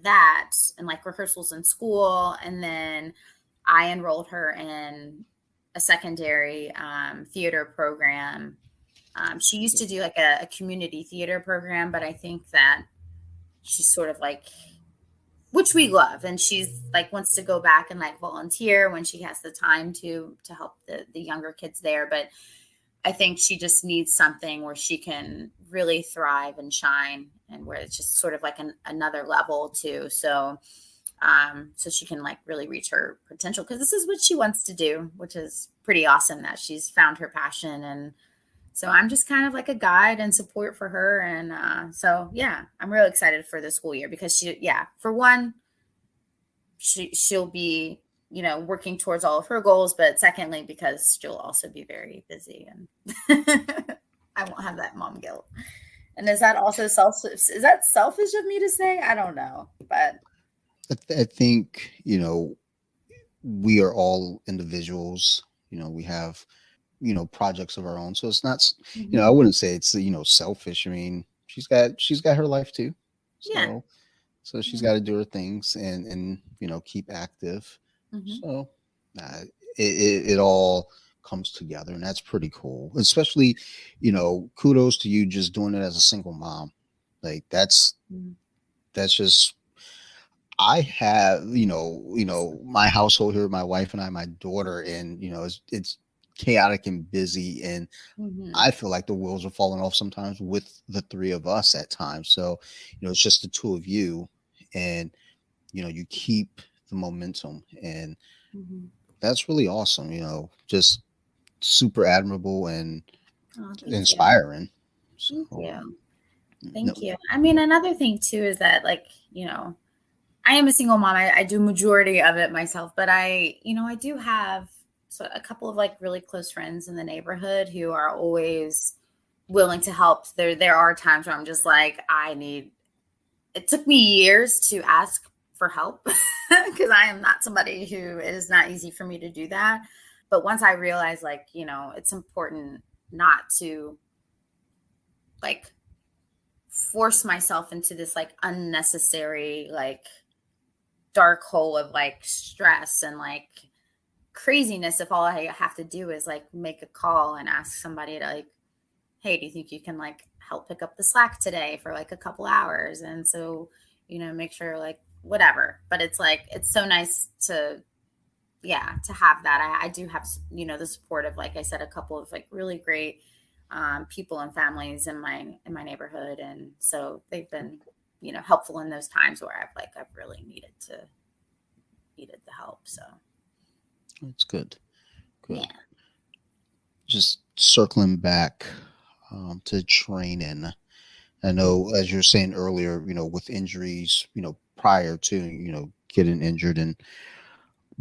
that and like rehearsals in school. And then I enrolled her in a secondary theater program. She used to do like a community theater program, but I think that she's sort of like, which we love, and she's like wants to go back and like volunteer when she has the time to help the younger kids there. But I think she just needs something where she can really thrive and shine, and where it's just sort of like another level too. So she can like really reach her potential, because this is what she wants to do, which is pretty awesome that she's found her passion. And so I'm just kind of like a guide and support for her. And so yeah, I'm really excited for the school year because for one, she'll be working towards all of her goals, but secondly because she'll also be very busy, and I won't have that mom guilt. And is that also selfish? Is that selfish of me to say? I don't know, but I think we are all individuals. We have projects of our own, so it's not. I mhm. wouldn't say it's selfish. I mean, she's got her life too, Yeah, so she's yeah, got to do her things and keep active. hmm, So it all comes together, and that's pretty cool. Especially, kudos to you just doing it as a single mom. Like that's just I have, my household here, my wife and I, my daughter, and it's chaotic and busy, and hmm, I feel like the wheels are falling off sometimes with the three of us at times. So, it's just the two of you, and you keep the momentum, and hmm, that's really awesome. Just super admirable and Oh, thank you. inspiring. Thank So, you. no, Thank you. I mean, another thing too is that, like, I am a single mom. I do majority of it myself, but I do have a couple of like really close friends in the neighborhood who are always willing to help. There are times where I'm just like, I need. It took me years to ask for help because I am not somebody who it is not easy for me to do that. But once I realized, like, it's important not to like force myself into this like unnecessary like dark hole of like stress and like craziness if all I have to do is like make a call and ask somebody to like, hey, do you think you can like help pick up the slack today for like a couple hours? And so, make sure like whatever. But it's like it's so nice to to have that. I do have the support of, like I said, a couple of like really great people and families in my neighborhood, and so they've been helpful in those times where I've really needed the help. So it's good. Good. yeah. Just circling back to training. I know, as you were saying earlier, with injuries, prior to, getting injured and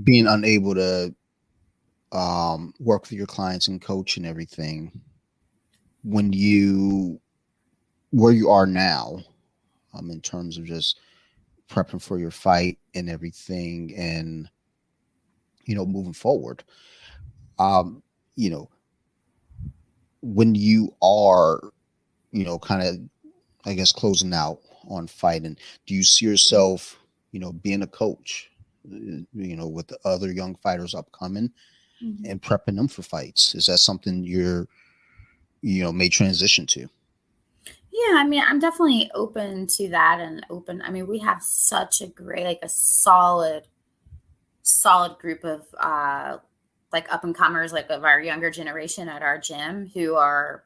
being unable to work with your clients and coach and everything, when where you are now, in terms of just prepping for your fight and everything and, moving forward, um, you know, when you are, kind of, I guess, closing out on fighting, do you see yourself, being a coach, with the other young fighters upcoming Mhm. and prepping them for fights? Is that something you're, may transition to? Yeah, I mean, I'm definitely open to that and open. I mean, we have such a great, like a solid group of like up and comers, like of our younger generation at our gym who are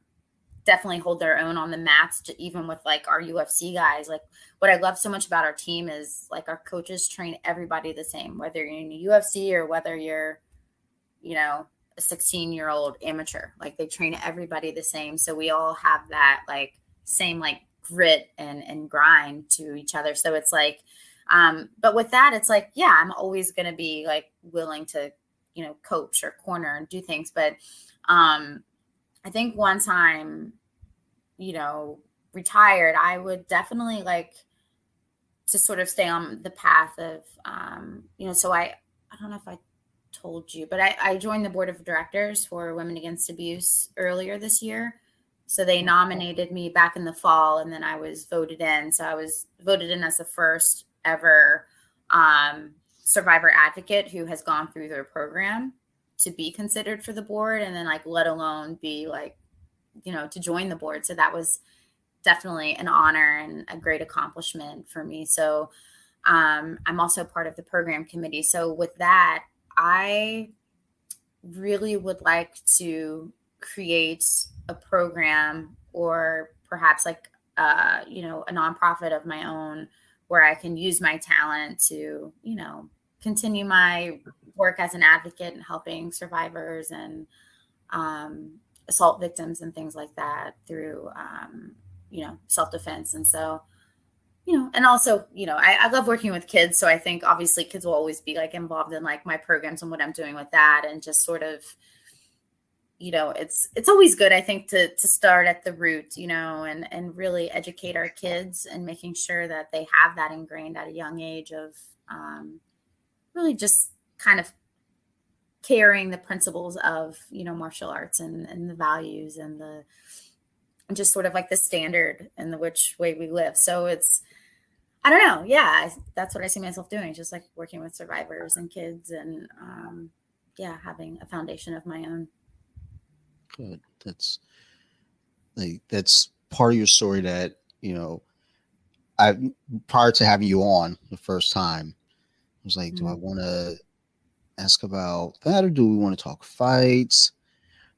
definitely hold their own on the mats, even with like our UFC guys. Like what I love so much about our team is like our coaches train everybody the same, whether you're in the UFC or whether you're, a 16-year-old amateur. Like they train everybody the same. So we all have that like same like grit and grind to each other. So it's like, but with that, it's like, yeah, I'm always going to be like willing to, coach or corner and do things. But I think once I'm, you know, retired, I would definitely like to sort of stay on the path of, so I don't know if I told you, but I joined the board of directors for Women Against Abuse earlier this year. So they nominated me back in the fall, and then I was voted in. So I was voted in as the first ever survivor advocate who has gone through their program to be considered for the board, and then like let alone be like, to join the board. So that was definitely an honor and a great accomplishment for me. So I'm also part of the program committee. So with that, I really would like to create a program or perhaps like a nonprofit of my own where I can use my talent to, continue my work as an advocate and helping survivors and assault victims and things like that through self-defense. And so, and also, I love working with kids. So I think obviously kids will always be like involved in like my programs and what I'm doing with that. And just sort of, it's always good, I think, to start at the root, and really educate our kids and making sure that they have that ingrained at a young age of really just kind of carrying the principles of, martial arts and the values and just sort of like the standard and the which way we live. So it's, I don't know. Yeah, that's what I see myself doing. Just like working with survivors and kids and, having a foundation of my own. Good. That's part of your story that, I, prior to having you on the first time, I was like, do I Mm-hmm. want to ask about that or do we want to talk fights?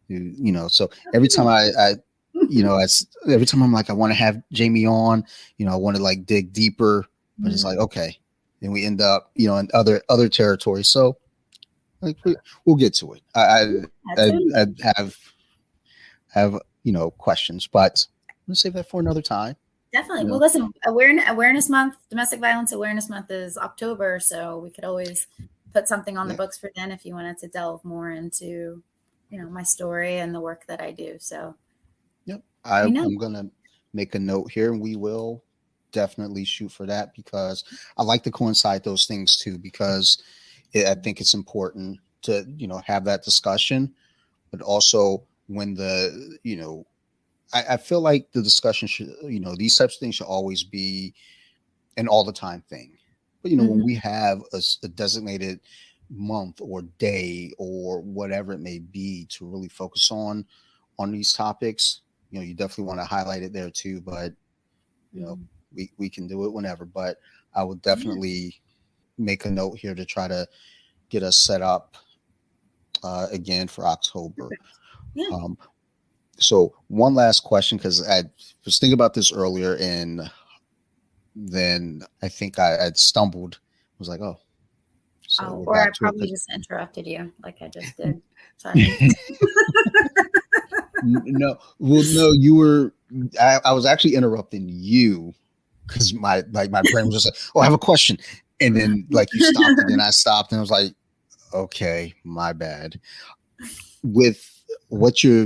So every time every time I'm like, I want to have Jamie on, I want to like dig deeper, but it's like, okay. Then we end up, in other territories. So Like we'll get to it. That's it. I have questions, but let's save that for another time. Definitely. You Well, know, listen, awareness month, domestic violence awareness month is October, so we could always put something on the yeah, books for then if you wanted to delve more into, my story and the work that I do. So yep. let me know. I'm gonna make a note here, and we will definitely shoot for that because I like to coincide those things too because I think it's important to have that discussion, but also when I feel like the discussion should these types of things should always be an all the time thing. But when Mhm. we have a designated month or day or whatever it may be to really focus on these topics, you definitely want to highlight it there too. But you know, Mhm. we can do it whenever. But I would Yeah. definitely make a note here to try to get us set up again for October. Perfect. Yeah. Um, so one last question because I was thinking about this earlier and then I think I'd stumbled. I was like, oh, so Oh, we're or I back to it probably because just interrupted you like I just did. Sorry. no, well, no, you were. I was actually interrupting you because my brain was just like, oh, I have a question, and then like you stopped, and then I stopped, and I was like, okay, my bad. With what you're,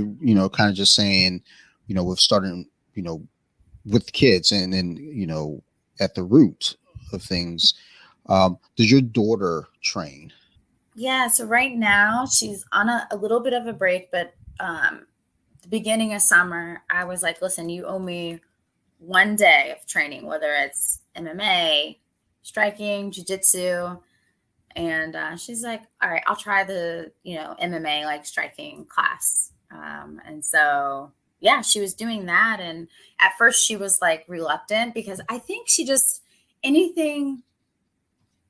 kind of just saying, with starting, with kids, and then at the root of things. Does your daughter train? Yeah, so right now she's on a little bit of a break, but the beginning of summer, I was like, listen, you owe me 1 day of training, whether it's MMA, striking, jujitsu. And she's like, all right, I'll try the, MMA like striking class. And so, yeah, she was doing that. And at first she was like reluctant because I think she just, anything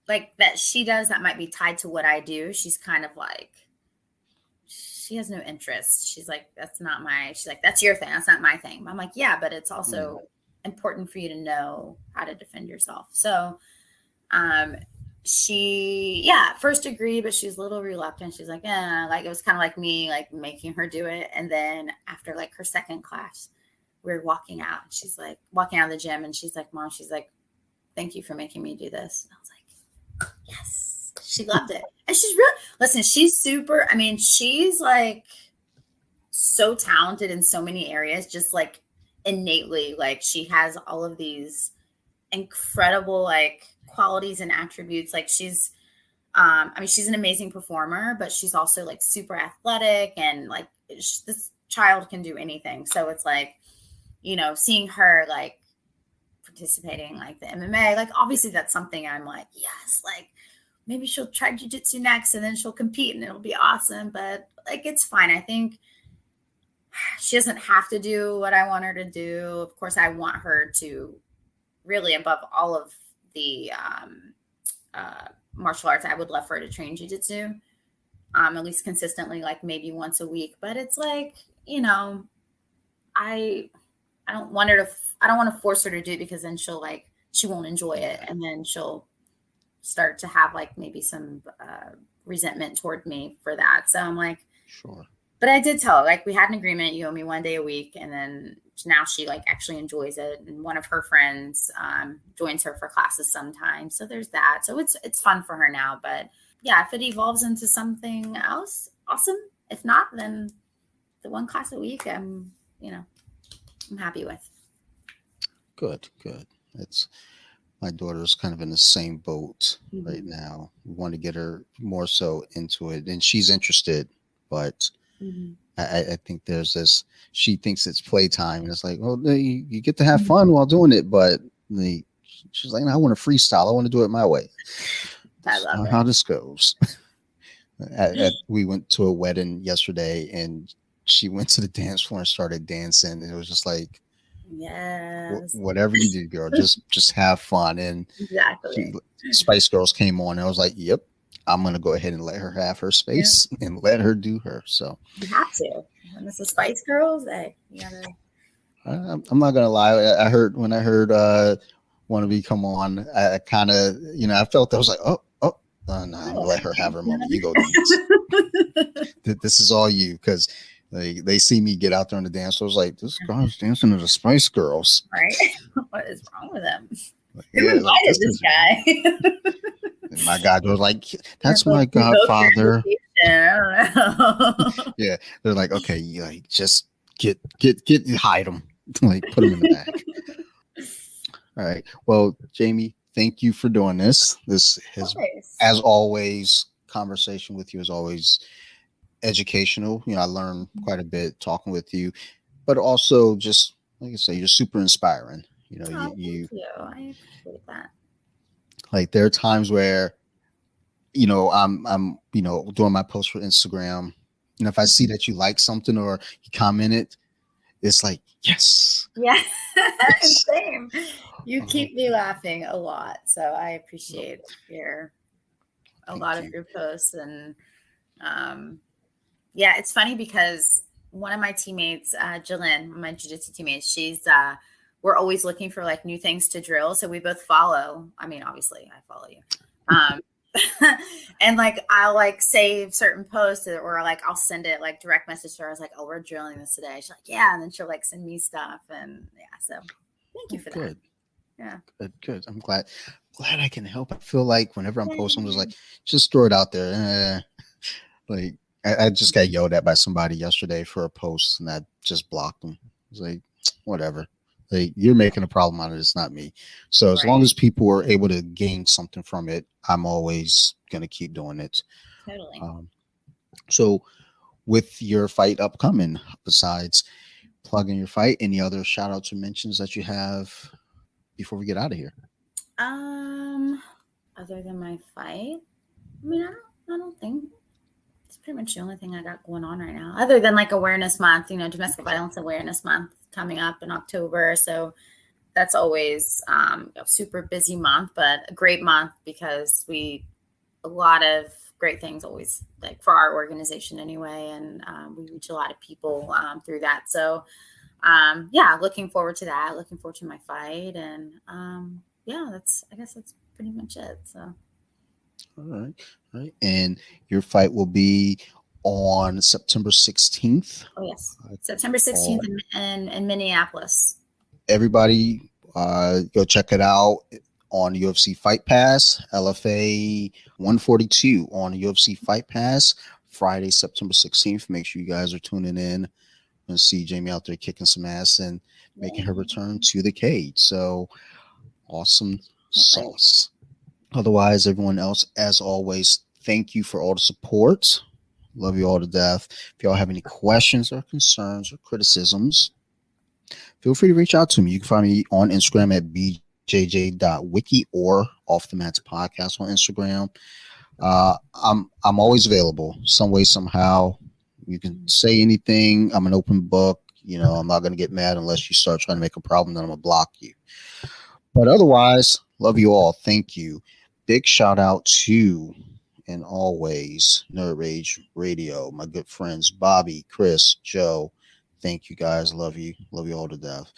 like that she does that might be tied to what I do, she's kind of like, she has no interest. She's like, she's like, that's your thing. That's not my thing. I'm like, yeah, but it's Yeah, also important for you to know how to defend yourself. So, um, she, yeah, at first agreed, but she's a little reluctant. She's like, like it was kind of like me, like making her do it. And then after like her second class, we are walking out. She's like, walking out of the gym, and she's like, Mom, she's like, thank you for making me do this. And I was like, yes, she loved it. And she's really, listen, she's super, I mean, she's like so talented in so many areas, just like innately, like she has all of these incredible like qualities and attributes. Like she's, I mean, she's an amazing performer, but she's also like super athletic and like this child can do anything. So it's like, seeing her like participating like the MMA, like obviously that's something I'm like, yes, like maybe she'll try jujitsu next and then she'll compete and it'll be awesome. But like, it's fine. I think she doesn't have to do what I want her to do. Of course, I want her to really, above all of the martial arts, I would love for her to train jujitsu, at least consistently, like maybe once a week. But it's like, I I don't want her to. I don't want to force her to do it because then she won't enjoy it, yeah, and then she'll start to have like maybe some resentment toward me for that. So I'm like, sure. but I did tell her, like, we had an agreement, you owe me 1 day a week. And then now she like actually enjoys it. And one of her friends joins her for classes sometimes. So there's that. So it's fun for her now. But yeah, if it evolves into something else, awesome. If not, then the one class a week, I'm happy with. Good, good. It's my daughter's kind of in the same boat right Mm-hmm. now. We want to get her more so into it, and she's interested, but Mm-hmm. I think there's this. She thinks it's playtime, and it's like, well, you get to have fun Mm-hmm. while doing it, but the she's like, no, I want to freestyle. I want to do it my way. I That's love not it. how this goes. We went to a wedding yesterday, and she went to the dance floor and started dancing, and it was just like, Yes, whatever you do, girl, just have fun. And she, exactly. Spice Girls came on, and I was like, yep, I'm gonna go ahead and let her have her Yeah, space and let her do her. So you have to. When it's the Spice Girls, hey, you gotta. I'm not gonna lie. I heard when I heard "Wanna Be" come on, I kind of I felt I was like, oh, No, I'm gonna Oh, let her have her moment. You go next. This is all you because they see me get out there on the dance floor. It's like this guy's dancing to the Spice Girls. right. What is wrong with him? Like, Who yeah, like invited this this is guy? and my god was like, You're that's supposed my to revoke your godfather. invitation. I don't know. Yeah, they're like, okay, you like just get hide him, like put him in the back. All right. Well, Jamie, thank you for doing this. This Of has, course. as always, conversation with you is always educational. I learn quite a bit talking with you, but also just like I say, you're super inspiring. Oh, thank You you. I appreciate that. like there are times where I'm doing my post for Instagram, and if I see that you like something or you comment it, it's like yes, Yeah, yes. same. You Oh, keep me laughing a lot, so I appreciate your a lot thank of you. your posts. And um, yeah, it's funny because one of my teammates, Jalen, my jiu-jitsu teammate, we're always looking for like new things to drill. So we both follow. I mean, obviously, I follow you. Um, and like I'll like save certain posts or like I'll send it like direct message to her. I was like, oh, we're drilling this today. She's like, yeah, and then she'll like send me stuff, and yeah. So thank you Oh, for that. good. Yeah. Good. I'm glad I can help. I feel like whenever I'm posting, I'm just Yeah. like, just throw it out there. Like I just got yelled at by somebody yesterday for a post, and I just blocked them. It's like whatever. Like you're making a problem out of this, not me. So as long Right. as people are able to gain something from it, I'm always gonna keep doing it. Totally. Um, so with your fight upcoming, besides plugging your fight, any other shout outs or mentions that you have before we get out of here? Um, Other than my fight, I mean, I don't think it's pretty much the only thing I got going on right now, other than like awareness month, domestic violence awareness month coming up in October. So that's always a super busy month, but a great month because a lot of great things always like for our organization anyway. And we reach a lot of people through that. So yeah, looking forward to that. Looking forward to my fight. And yeah, I guess that's pretty much it. So All right. All right. And your fight will be on September 16th. oh yes, September 16th All in Minneapolis. everybody go check it out on UFC Fight Pass, LFA 142 on UFC Fight Pass, Friday, September 16th. Make sure you guys are tuning in and see Jamie out there kicking some ass and making her Yeah, return to the cage. So awesome can't wait. sauce. Otherwise, everyone else, as always, thank you for all the support. Love you all to death. If y'all have any questions or concerns or criticisms, feel free to reach out to me. You can find me on Instagram at bjj.wiki or Off the Mats Podcast on Instagram. I'm always available some way, somehow. You can say anything. I'm an open book. I'm not going to get mad unless you start trying to make a problem, then I'm going to block you. But otherwise, love you all. Thank you. Big shout out to, and always, Nerd Rage Radio, my good friends, Bobby, Chris, Joe. Thank you guys. Love you. Love you all to death.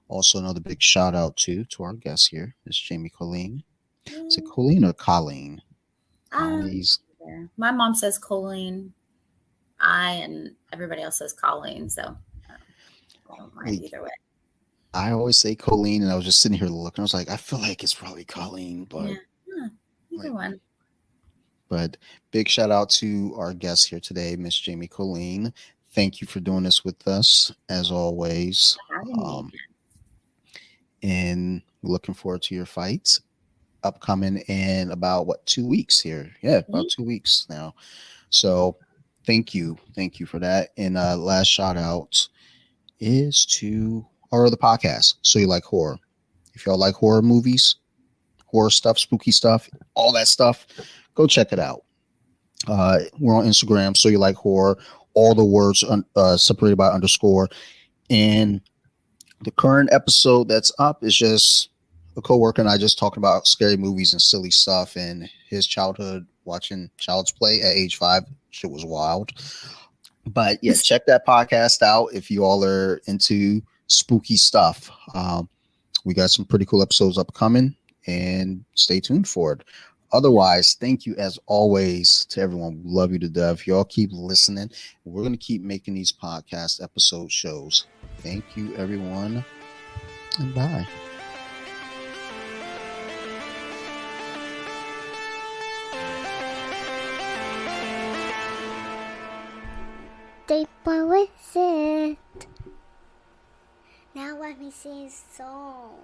Also, another big shout out to our guest here, Miss Jamie Colleen. Is it Yeah. Colleen or Colleen? Um, Always. my mom says Colleen. And everybody else says Colleen. So I don't mind Like, either way. I always say Colleen, and I was just sitting here looking. I was like, I feel like it's probably Colleen, Yeah. Yeah, either like, one. but big shout out to our guest here today, Miss Jamie Colleen. Thank you for doing this with us, as always. For having me. Um, and looking forward to your fights upcoming in about 2 weeks here. Yeah, about 2 weeks now. So thank you for that. And last shout out is to our other podcast. So you like horror? If y'all like horror movies, horror stuff, spooky stuff, all that stuff, go check it out. We're on Instagram. So you like horror? All the words separated by underscore. And the current episode that's up is just a coworker and I just talking about scary movies and silly stuff and his childhood watching Child's Play at age 5. Shit was wild. But yeah, check that podcast out if you all are into spooky stuff. We got some pretty cool episodes upcoming and stay tuned for it. Otherwise, thank you as always to everyone. We love you to death. Y'all keep listening. We're going to keep making these podcast episode shows. Thank you, everyone, and bye. Deeper with it. Now let me sing a song.